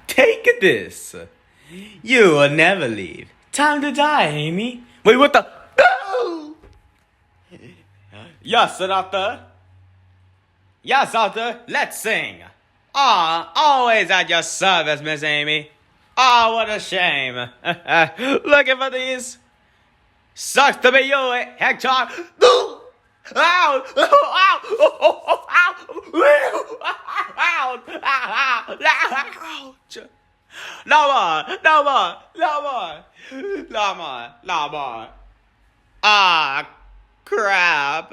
Take this. You will never leave. Time to die, Amy. Wait, what the? No! Yes, Arthur. Yes, Arthur. Let's sing. Always at your service, Miss Amy. What a shame. Looking for these. Sucks to be you, Hector. Ow! Ow! Ow! Ow! Ow! Ouch! No more! No more! No more! No more! No more! Crap!